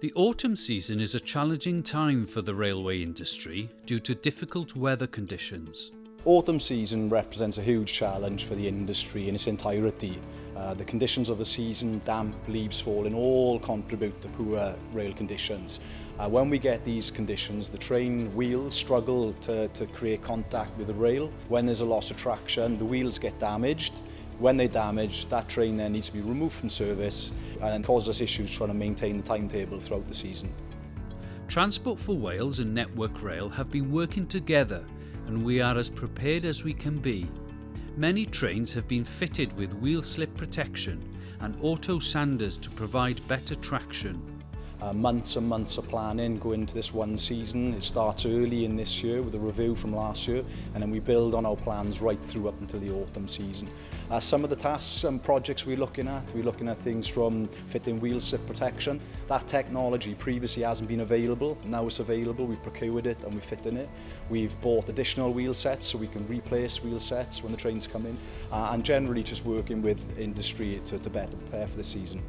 The autumn season is a challenging time for the railway industry due to difficult weather conditions. Autumn season represents a huge challenge for the industry in its entirety. The conditions of the season, damp, leaves falling, all contribute to poor rail conditions. When we get these conditions, the train wheels struggle to create contact with the rail. When there's a loss of traction, the wheels get damaged. When they're damaged, that train then needs to be removed from service and causes us issues trying to maintain the timetable throughout the season. Transport for Wales and Network Rail have been working together, and we are as prepared as we can be. Many trains have been fitted with wheel slip protection and auto sanders to provide better traction. Months and months of planning go into this one season. It starts early in this year with a review from last year, and then we build on our plans right through up until the autumn season. Some of the tasks and projects we're looking at things from fitting wheel slip protection. That technology previously hasn't been available. Now it's available. We've procured it and we're fitting it. We've bought additional wheel sets so we can replace wheel sets when the trains come in, and generally just working with industry to better prepare for the season.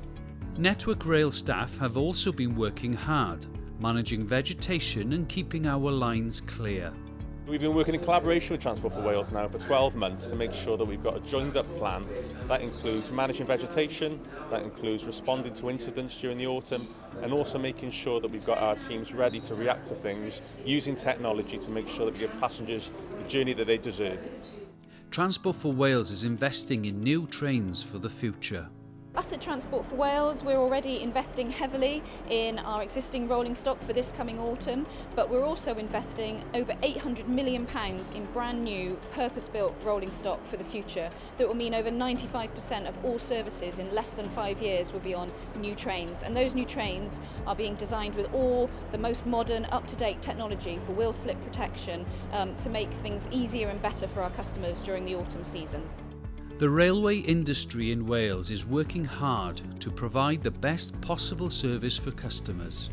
Network Rail staff have also been working hard, managing vegetation and keeping our lines clear. We've been working in collaboration with Transport for Wales now for 12 months to make sure that we've got a joined up plan. That includes managing vegetation, that includes responding to incidents during the autumn, and also making sure that we've got our teams ready to react to things using technology to make sure that we give passengers the journey that they deserve. Transport for Wales is investing in new trains for the future. Us at Transport for Wales, we're already investing heavily in our existing rolling stock for this coming autumn, but we're also investing over £800 million in brand new purpose-built rolling stock for the future. That will mean over 95% of all services in less than 5 years will be on new trains, and those new trains are being designed with all the most modern, up-to-date technology for wheel slip protection to make things easier and better for our customers during the autumn season. The railway industry in Wales is working hard to provide the best possible service for customers.